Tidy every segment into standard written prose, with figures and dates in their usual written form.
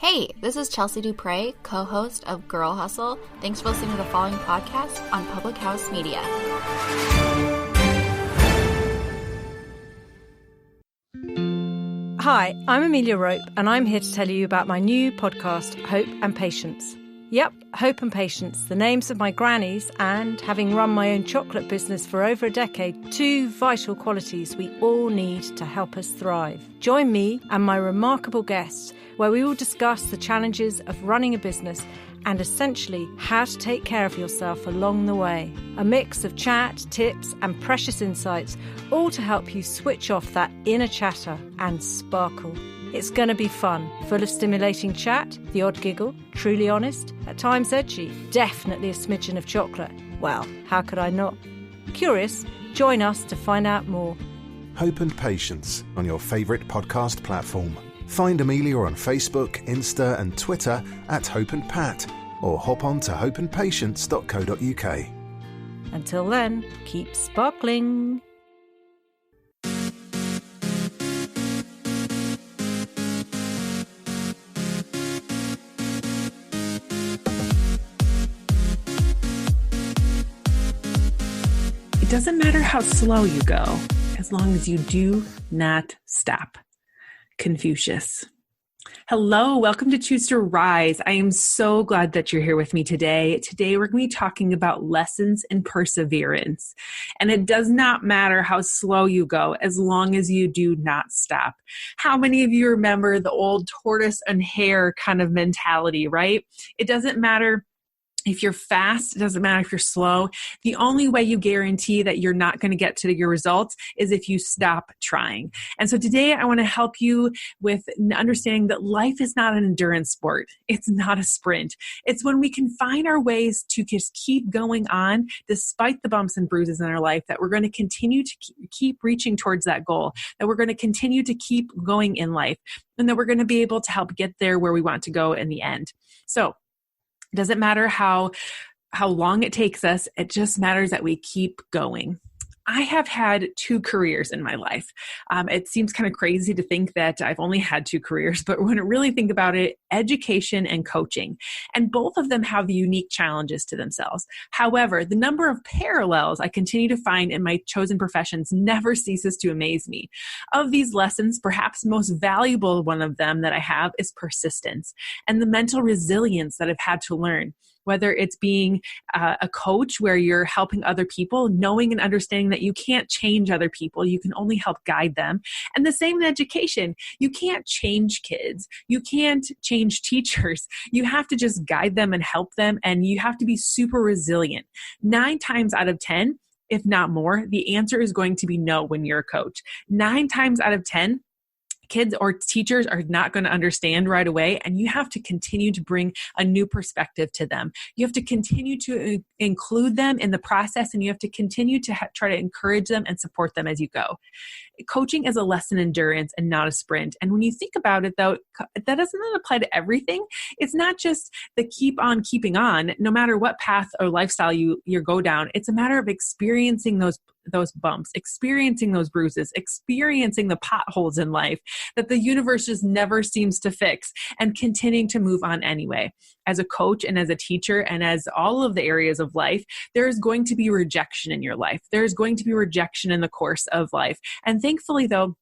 Hey, this is Chelsea Dupre, co-host of Girl Hustle. Thanks for listening to the following podcast on Public House Media. Hi, I'm Amelia Rope, and I'm here to tell you about my new podcast, Hope and Patience. Yep, Hope and Patience, the names of my grannies, and having run my own chocolate business for over a decade, two vital qualities we all need to help us thrive. Join me and my remarkable guests, where we will discuss the challenges of running a business and essentially how to take care of yourself along the way. A mix of chat, tips, and precious insights, all to help you switch off that inner chatter and sparkle. It's going to be fun, full of stimulating chat, the odd giggle, truly honest, at times edgy, definitely a smidgen of chocolate. Well, how could I not? Curious? Join us to find out more. Hope and Patience on your favourite podcast platform. Find Amelia on Facebook, Insta and Twitter at Hope and Pat, or hop on to hopeandpatience.co.uk. Until then, keep sparkling. It doesn't matter how slow you go, as long as you do not stop. Confucius. Hello, welcome to Choose to Rise. I am so glad that you're here with me today. Today we're going to be talking about lessons in perseverance. And it does not matter how slow you go, as long as you do not stop. How many of you remember the old tortoise and hare kind of mentality, right? It doesn't matter if you're fast, it doesn't matter if you're slow. The only way you guarantee that you're not going to get to your results is if you stop trying. And so today I want to help you with understanding that life is not an endurance sport. It's not a sprint. It's when we can find our ways to just keep going on despite the bumps and bruises in our life that we're going to continue to keep reaching towards that goal, that we're going to continue to keep going in life, and that we're going to be able to help get there where we want to go in the end. So it doesn't matter how long it takes us. It just matters that we keep going. I have had two careers in my life. It seems kind of crazy to think that I've only had two careers, but when I really think about it, education and coaching. And both of them have unique challenges to themselves. However, the number of parallels I continue to find in my chosen professions never ceases to amaze me. Of these lessons, perhaps the most valuable one of them that I have is persistence and the mental resilience that I've had to learn. Whether it's being a coach where you're helping other people, knowing and understanding that you can't change other people, you can only help guide them. And the same in education. You can't change kids. You can't change teachers. You have to just guide them and help them, and you have to be super resilient. 9 times out of 10, if not more, the answer is going to be no when you're a coach. 9 times out of 10, kids or teachers are not going to understand right away, and you have to continue to bring a new perspective to them. You have to continue to include them in the process, and you have to continue to try to encourage them and support them as you go. Coaching is a lesson in endurance and not a sprint. And when you think about it, though, that doesn't apply to everything. It's not just the keep on keeping on, no matter what path or lifestyle you go down. It's a matter of experiencing those bumps, experiencing those bruises, experiencing the potholes in life that the universe just never seems to fix, and continuing to move on anyway. As a coach and as a teacher and as all of the areas of life, there is going to be rejection in your life. There is going to be rejection in the course of life. And thankfully, though,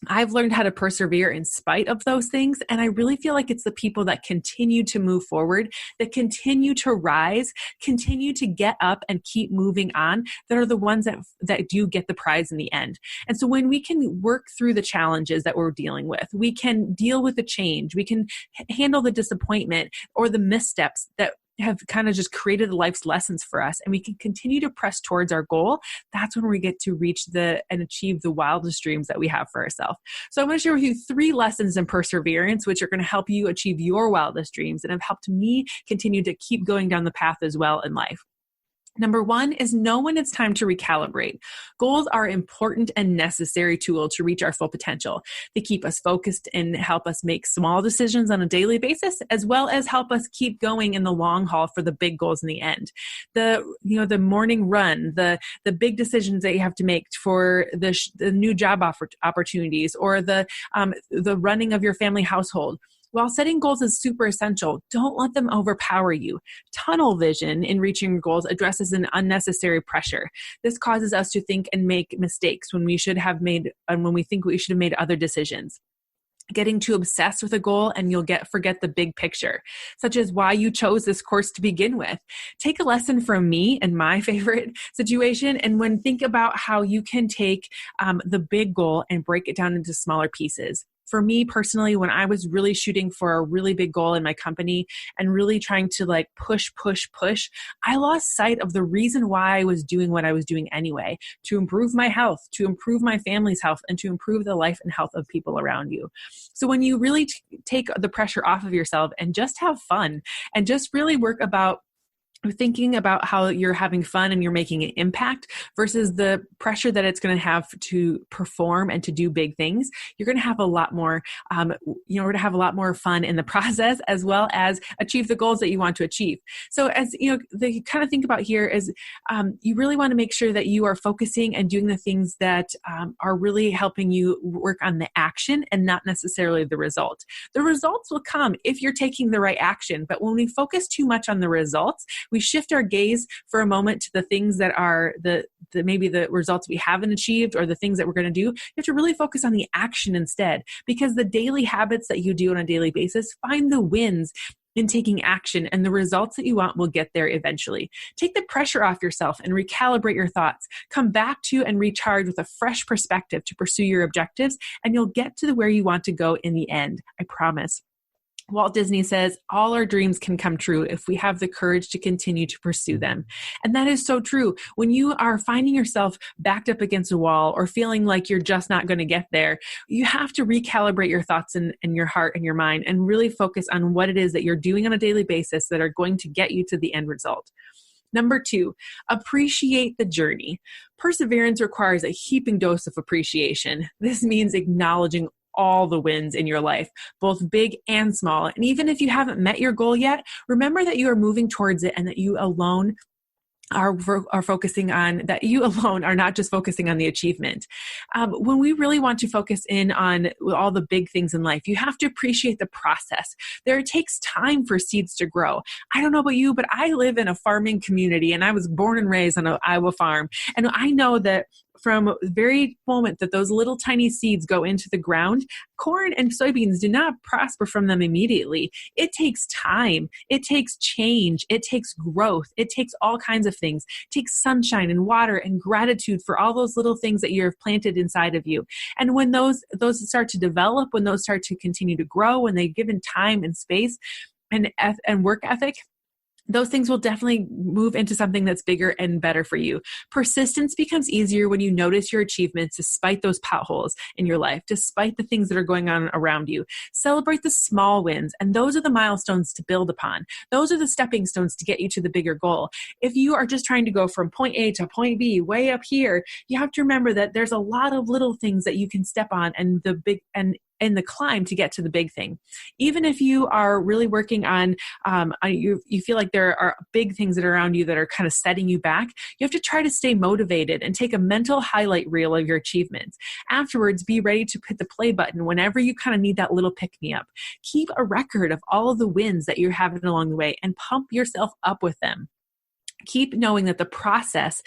I've learned how to persevere in spite of those things. And I really feel like it's the people that continue to move forward, that continue to rise, continue to get up and keep moving on, that are the ones that do get the prize in the end. And so when we can work through the challenges that we're dealing with, we can deal with the change, we can handle the disappointment or the missteps that have kind of just created life's lessons for us, and we can continue to press towards our goal. That's when we get to reach and achieve the wildest dreams that we have for ourselves. So I'm going to share with you 3 lessons in perseverance, which are going to help you achieve your wildest dreams and have helped me continue to keep going down the path as well in life. Number 1 is know when it's time to recalibrate. Goals are an important and necessary tool to reach our full potential. They keep us focused and help us make small decisions on a daily basis, as well as help us keep going in the long haul for the big goals in the end. The morning run, the big decisions that you have to make for the new job opportunities, or the running of your family household. While setting goals is super essential, don't let them overpower you. Tunnel vision in reaching your goals addresses an unnecessary pressure. This causes us to think and make mistakes when we should have made, and when we think we should have made other decisions. Getting too obsessed with a goal and you'll forget the big picture, such as why you chose this course to begin with. Take a lesson from me and my favorite situation, and think about how you can take the big goal and break it down into smaller pieces. For me personally, when I was really shooting for a really big goal in my company and really trying to push, I lost sight of the reason why I was doing what I was doing anyway, to improve my health, to improve my family's health, and to improve the life and health of people around you. So when you really take the pressure off of yourself and just have fun and just really work about thinking about how you're having fun and you're making an impact versus the pressure that it's going to have to perform and to do big things, you're going to have a lot more, to have a lot more fun in the process, as well as achieve the goals that you want to achieve. So as the kind of think about here is you really want to make sure that you are focusing and doing the things that are really helping you work on the action and not necessarily the result. The results will come if you're taking the right action, but when we focus too much on the results, we shift our gaze for a moment to the things that are maybe the results we haven't achieved or the things that we're going to do. You have to really focus on the action instead, because the daily habits that you do on a daily basis, find the wins in taking action, and the results that you want will get there eventually. Take the pressure off yourself and recalibrate your thoughts. Come back to and recharge with a fresh perspective to pursue your objectives, and you'll get to where you want to go in the end. I promise. Walt Disney says, all our dreams can come true if we have the courage to continue to pursue them. And that is so true. When you are finding yourself backed up against a wall or feeling like you're just not going to get there, you have to recalibrate your thoughts and your heart and your mind and really focus on what it is that you're doing on a daily basis that are going to get you to the end result. Number 2, appreciate the journey. Perseverance requires a heaping dose of appreciation. This means acknowledging all the wins in your life, both big and small. And even if you haven't met your goal yet, remember that you are moving towards it and that you alone are focusing on, that you alone are not just focusing on the achievement. When we really want to focus in on all the big things in life, you have to appreciate the process. It takes time for seeds to grow. I don't know about you, but I live in a farming community and I was born and raised on an Iowa farm. And I know that from the very moment that those little tiny seeds go into the ground, corn and soybeans do not prosper from them immediately. It takes time. It takes change. It takes growth. It takes all kinds of things. It takes sunshine and water and gratitude for all those little things that you have planted inside of you. And when those start to develop, when those start to continue to grow, when they're given time and space and work ethic, those things will definitely move into something that's bigger and better for you. Persistence becomes easier when you notice your achievements despite those potholes in your life, despite the things that are going on around you. Celebrate the small wins, and those are the milestones to build upon. Those are the stepping stones to get you to the bigger goal. If you are just trying to go from point A to point B, way up here, you have to remember that there's a lot of little things that you can step on and the climb to get to the big thing. Even if you are really working on, you feel like there are big things that are around you that are kind of setting you back, you have to try to stay motivated and take a mental highlight reel of your achievements. Afterwards, be ready to hit the play button whenever you kind of need that little pick-me-up. Keep a record of all of the wins that you're having along the way and pump yourself up with them. Keep knowing that the process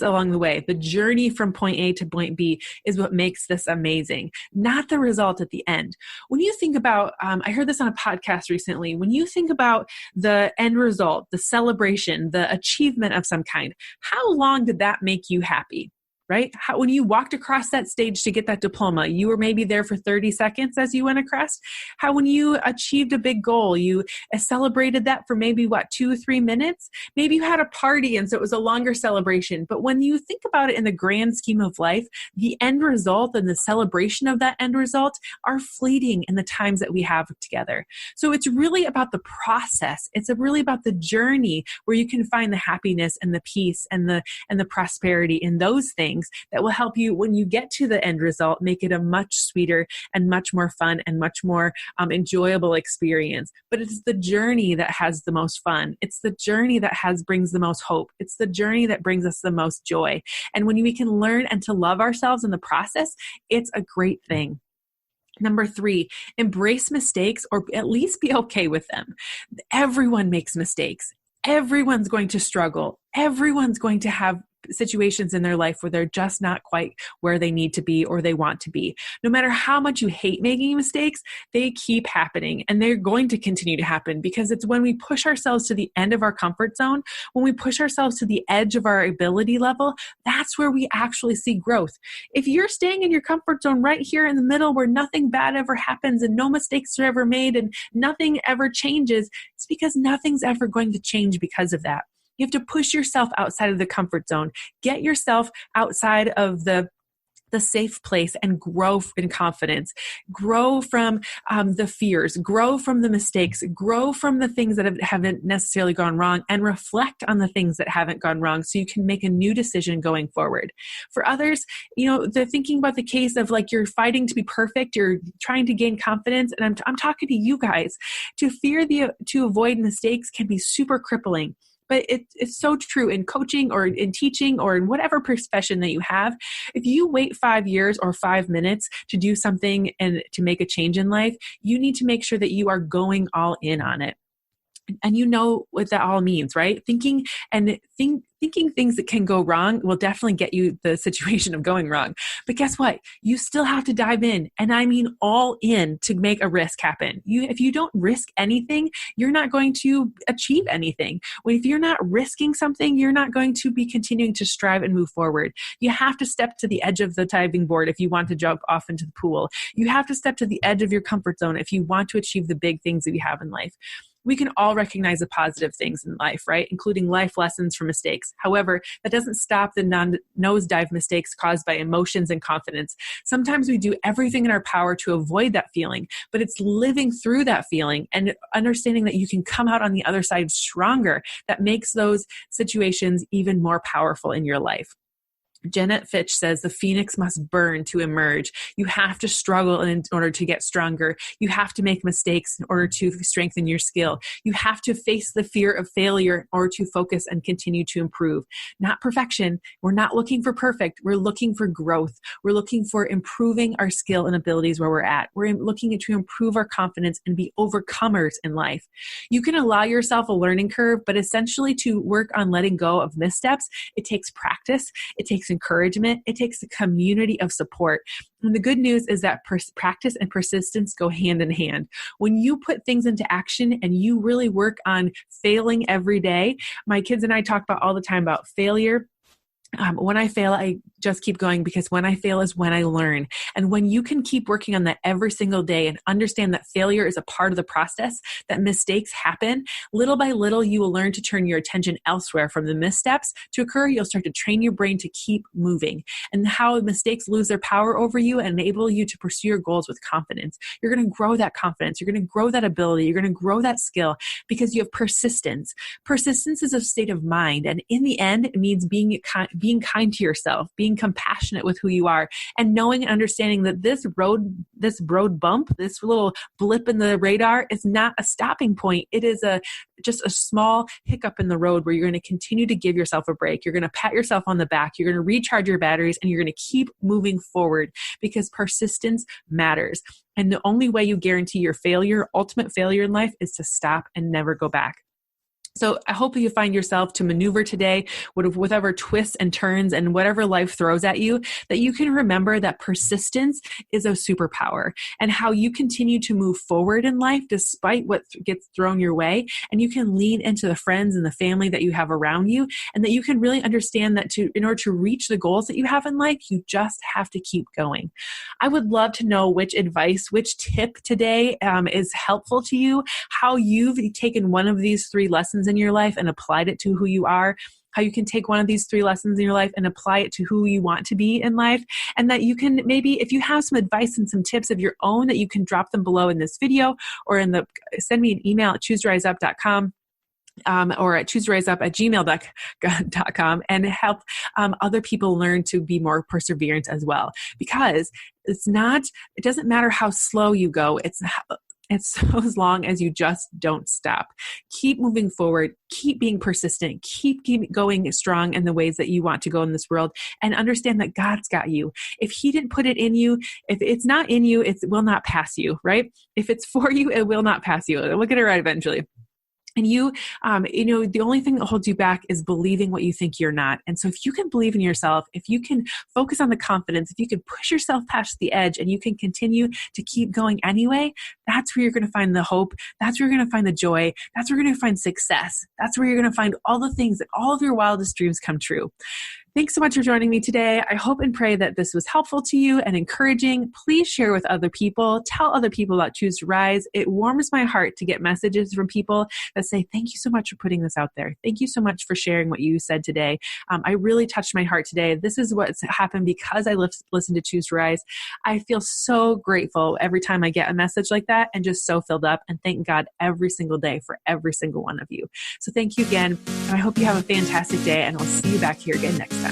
along the way, the journey from point A to point B is what makes this amazing, not the result at the end. When you think about, I heard this on a podcast recently, when you think about the end result, the celebration, the achievement of some kind, how long did that make you happy? Right? When you walked across that stage to get that diploma, you were maybe there for 30 seconds as you went across. When you achieved a big goal, you celebrated that for maybe 2 or 3 minutes. Maybe you had a party and so it was a longer celebration. But when you think about it in the grand scheme of life, the end result and the celebration of that end result are fleeting in the times that we have together. So it's really about the process. It's really about the journey where you can find the happiness and the peace and the prosperity in those things that will help you when you get to the end result, make it a much sweeter and much more fun and much more enjoyable experience. But it's the journey that has the most fun. It's the journey that brings the most hope. It's the journey that brings us the most joy. And when we can learn and to love ourselves in the process, it's a great thing. Number 3, embrace mistakes or at least be okay with them. Everyone makes mistakes. Everyone's going to struggle. Everyone's going to have situations in their life where they're just not quite where they need to be or they want to be. No matter how much you hate making mistakes, they keep happening and they're going to continue to happen, because it's when we push ourselves to the end of our comfort zone, when we push ourselves to the edge of our ability level, that's where we actually see growth. If you're staying in your comfort zone right here in the middle where nothing bad ever happens and no mistakes are ever made and nothing ever changes, it's because nothing's ever going to change because of that. You have to push yourself outside of the comfort zone. Get yourself outside of the safe place and grow in confidence. Grow from the fears. Grow from the mistakes. Grow from the things that haven't necessarily gone wrong, and reflect on the things that haven't gone wrong so you can make a new decision going forward. For others, they're thinking about the case of like you're fighting to be perfect, you're trying to gain confidence, and I'm talking to you guys. To avoid mistakes can be super crippling. But it's so true in coaching or in teaching or in whatever profession that you have. If you wait 5 years or 5 minutes to do something and to make a change in life, you need to make sure that you are going all in on it. And you know what that all means, right? Thinking things that can go wrong will definitely get you the situation of going wrong. But guess what? You still have to dive in. And I mean all in to make a risk happen. If you don't risk anything, you're not going to achieve anything. If you're not risking something, you're not going to be continuing to strive and move forward. You have to step to the edge of the diving board if you want to jump off into the pool. You have to step to the edge of your comfort zone if you want to achieve the big things that you have in life. We can all recognize the positive things in life, right? Including life lessons from mistakes. However, that doesn't stop the nosedive mistakes caused by emotions and confidence. Sometimes we do everything in our power to avoid that feeling, but it's living through that feeling and understanding that you can come out on the other side stronger that makes those situations even more powerful in your life. Janet Fitch says the phoenix must burn to emerge. You have to struggle in order to get stronger. You have to make mistakes in order to strengthen your skill. You have to face the fear of failure in order to focus and continue to improve. Not perfection. We're not looking for perfect. We're looking for growth. We're looking for improving our skill and abilities where we're at. We're looking to improve our confidence and be overcomers in life. You can allow yourself a learning curve, but essentially to work on letting go of missteps, it takes practice. It takes encouragement. It takes a community of support. And the good news is that practice and persistence go hand in hand. When you put things into action and you really work on failing every day, my kids and I talk about all the time about failure. When I fail, I just keep going, because when I fail is when I learn. And when you can keep working on that every single day and understand that failure is a part of the process, that mistakes happen, little by little, you will learn to turn your attention elsewhere from the missteps to occur. You'll start to train your brain to keep moving, and how mistakes lose their power over you and enable you to pursue your goals with confidence. You're going to grow that confidence. You're going to grow that ability. You're going to grow that skill because you have persistence. Persistence is a state of mind. And in the end, it means being kind to yourself, being compassionate with who you are, and knowing and understanding that this road bump, this little blip in the radar is not a stopping point. It is just a small hiccup in the road where you're going to continue to give yourself a break. You're going to pat yourself on the back. You're going to recharge your batteries, and you're going to keep moving forward, because persistence matters. And the only way you guarantee your ultimate failure in life, is to stop and never go back. So I hope you find yourself to maneuver today with whatever twists and turns and whatever life throws at you, that you can remember that persistence is a superpower, and how you continue to move forward in life despite what gets thrown your way. And you can lean into the friends and the family that you have around you, and that you can really understand that in order to reach the goals that you have in life, you just have to keep going. I would love to know which tip today is helpful to you, how you've taken one of these 3 lessons in your life and applied it to who you are, how you can take one of these 3 lessons in your life and apply it to who you want to be in life. And that you can maybe, if you have some advice and some tips of your own, that you can drop them below in this video, or send me an email at choosetoriseup.com. Or at choosetoriseup@gmail.com, and help other people learn to be more perseverant as well. Because it doesn't matter how slow you go. It's so as long as you just don't stop. Keep moving forward, keep being persistent, keep going strong in the ways that you want to go in this world, and understand that God's got you. If He didn't put it in you, if it's not in you, it will not pass you, right? If it's for you, it will not pass you. We'll get it right eventually. And the only thing that holds you back is believing what you think you're not. And so if you can believe in yourself, if you can focus on the confidence, if you can push yourself past the edge and you can continue to keep going anyway, that's where you're going to find the hope. That's where you're going to find the joy. That's where you're going to find success. That's where you're going to find all the things that all of your wildest dreams come true. Thanks so much for joining me today. I hope and pray that this was helpful to you and encouraging. Please share with other people. Tell other people about Choose to Rise. It warms my heart to get messages from people that say, thank you so much for putting this out there. Thank you so much for sharing what you said today. I really touched my heart today. This is what's happened because I listened to Choose to Rise. I feel so grateful every time I get a message like that and just so filled up, and thank God every single day for every single one of you. So thank you again. And I hope you have a fantastic day, and I'll see you back here again next time.